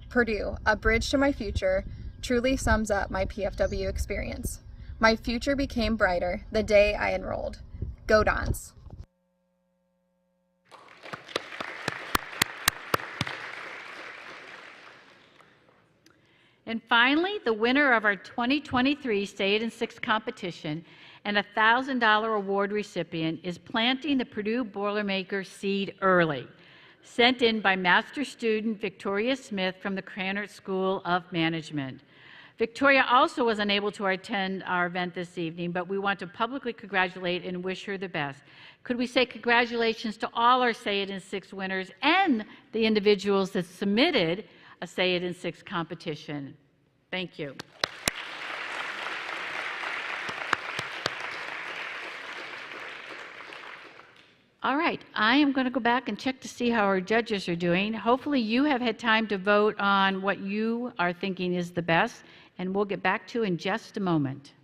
Purdue, A Bridge to My Future, truly sums up my PFW experience. My future became brighter the day I enrolled. Go Dons! And finally, the winner of our 2023 Say It in 6 competition and a $1,000 award recipient is planting the Purdue Boilermaker seed early, sent in by master student Victoria Smith from the Krannert School of Management. Victoria also was unable to attend our event this evening, but we want to publicly congratulate and wish her the best. Could we say congratulations to all our Say It in 6 winners and the individuals that submitted a Say It in 6 competition? Thank you. All right, I am going to go back and check to see how our judges are doing. Hopefully you have had time to vote on what you are thinking is the best, and we'll get back to you in just a moment.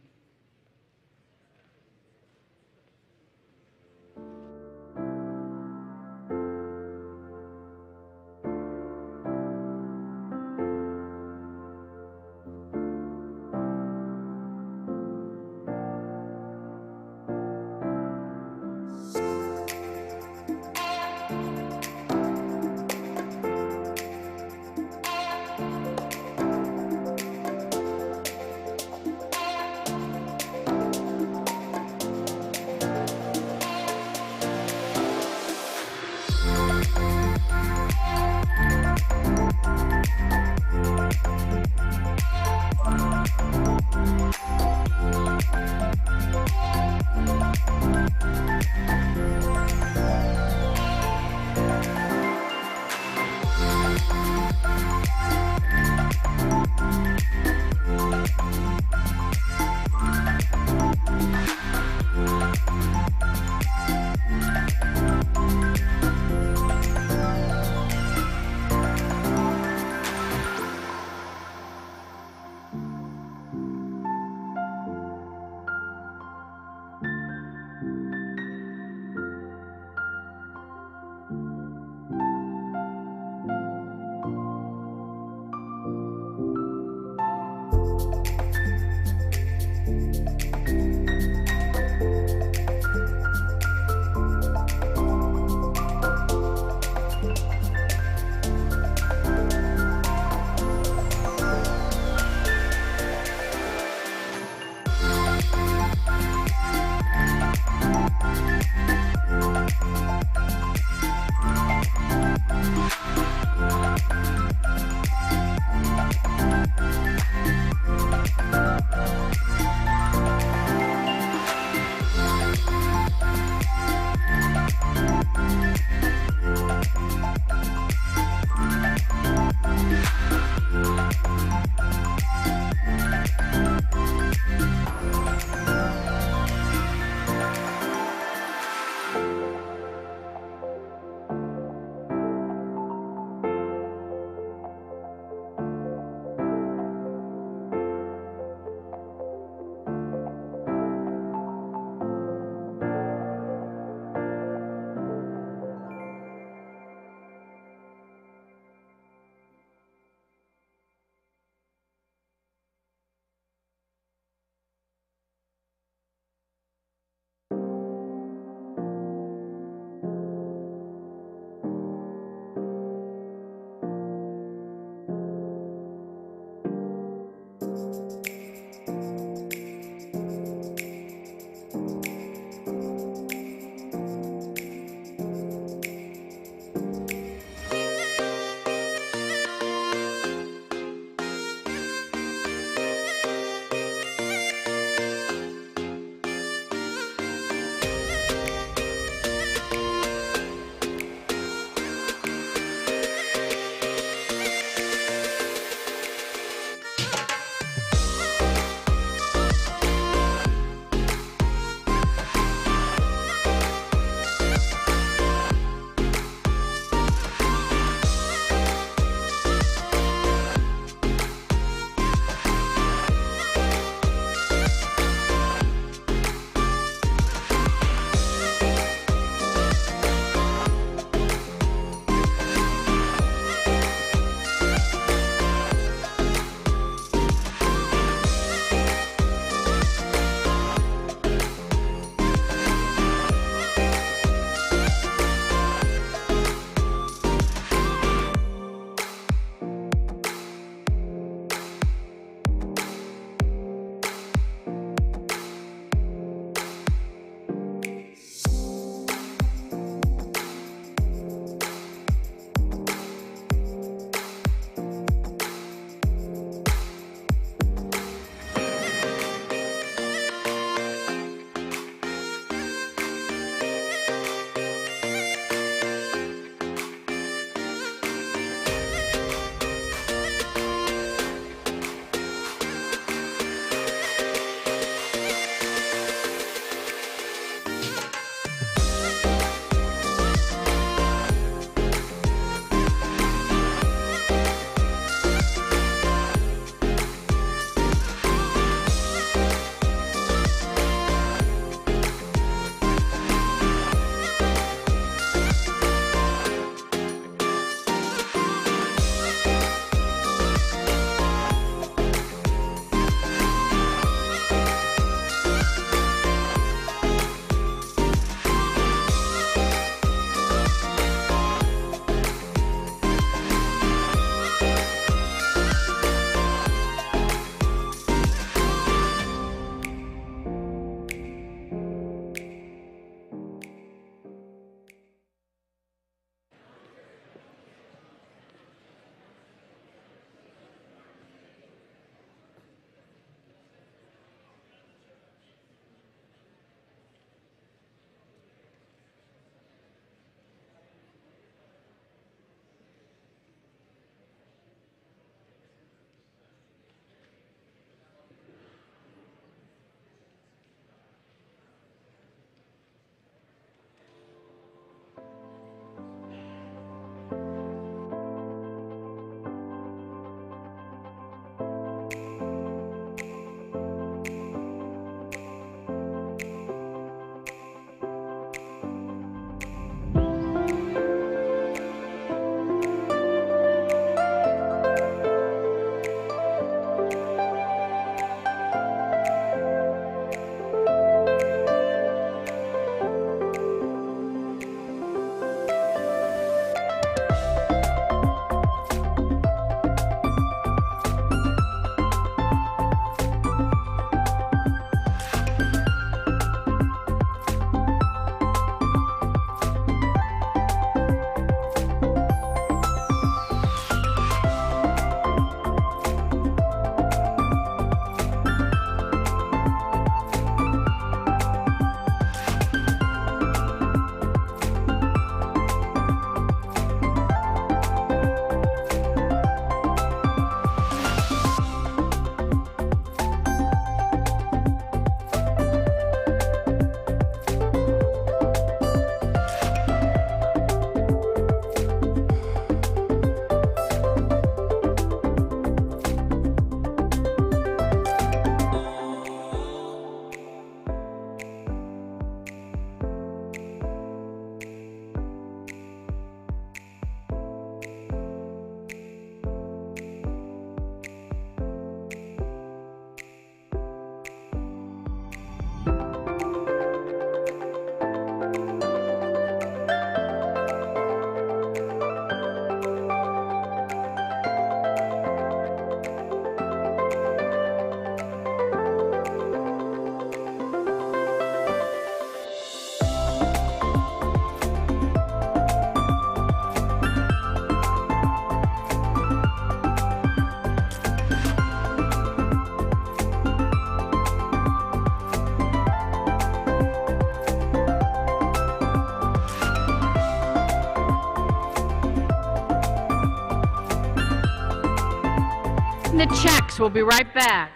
cutting the checks. We'll be right back.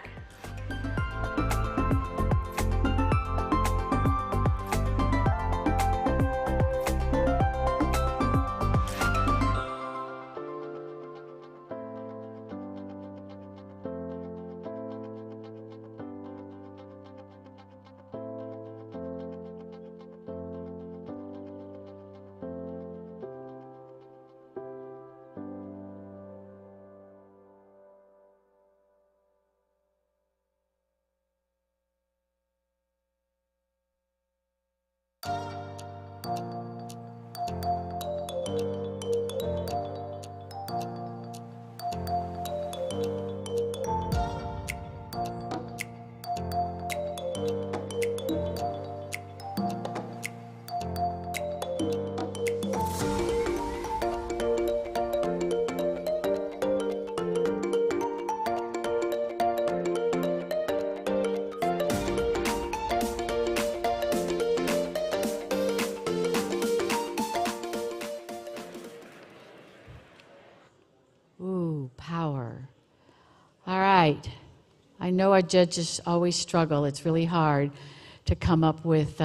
Ooh, power. All right. I know our judges always struggle. It's really hard to come up with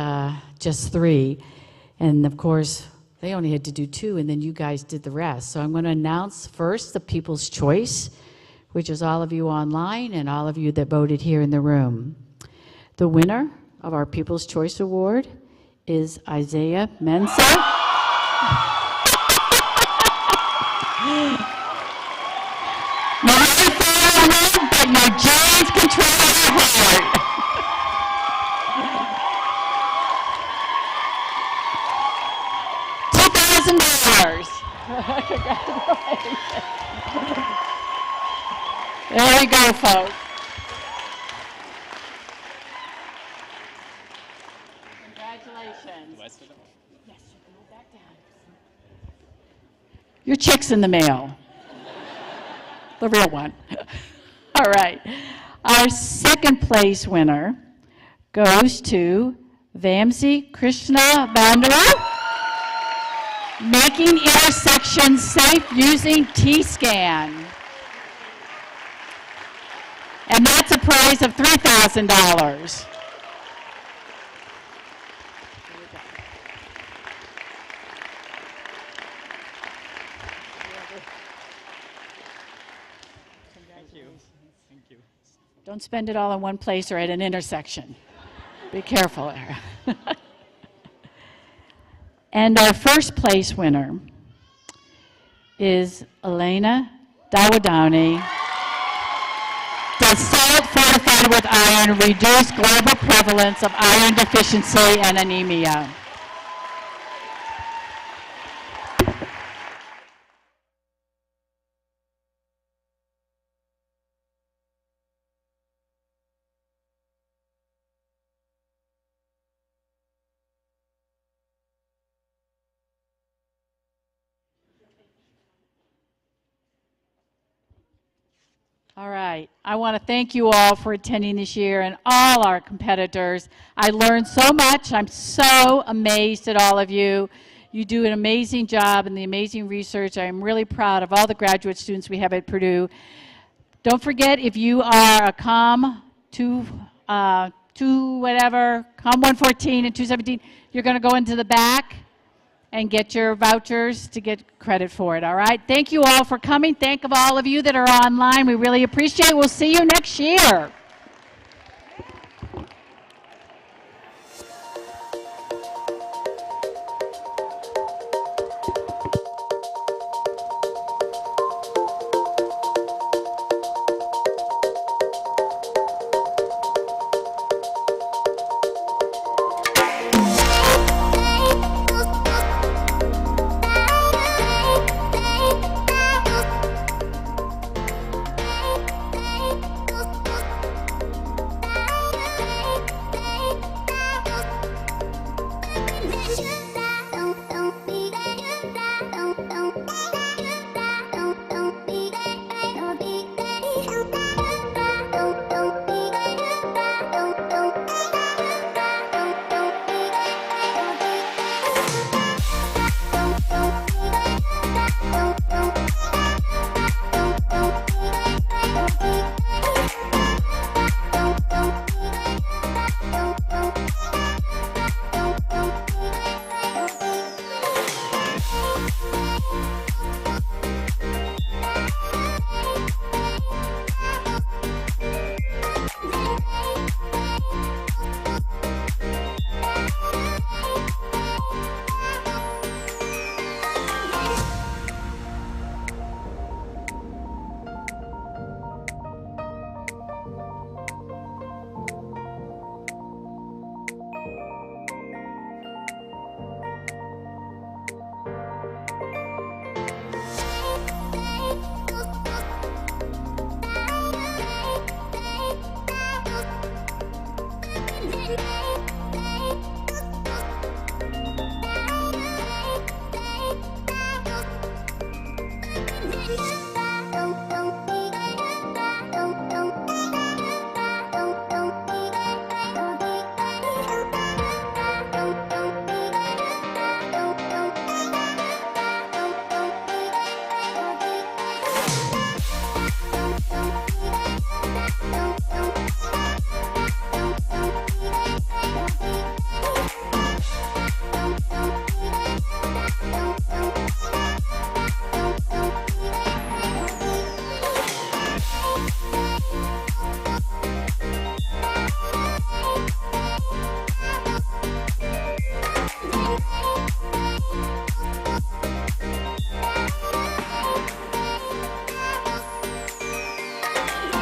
just 3. And of course, they only had to do 2, and then you guys did the rest. So I'm going to announce first the People's Choice, which is all of you online and all of you that voted here in the room. The winner of our People's Choice Award is Isaiah Mensa. But your genes control your heart. $2,000. There we go, folks. Congratulations. Yes, you can move that down. Your check's in the mail. The real one. All right. Our second place winner goes to Vamsi Krishna Bandara, making intersections safe using T-Scan. And that's a prize of $3,000. Don't spend it all in one place or at an intersection. Be careful there. And our first place winner is Elena Dawadani. Does salt fortified with iron reduce global prevalence of iron deficiency and anemia? All right. I want to thank you all for attending this year and all our competitors. I learned so much. I'm so amazed at all of you. You do an amazing job and the amazing research. I'm really proud of all the graduate students we have at Purdue. Don't forget, if you are a COM 114 and 217, you're going to go into the back and get your vouchers to get credit for it, all right? Thank you all for coming. Thank of all of you that are online. We really appreciate it. We'll see you next year.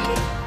Bye.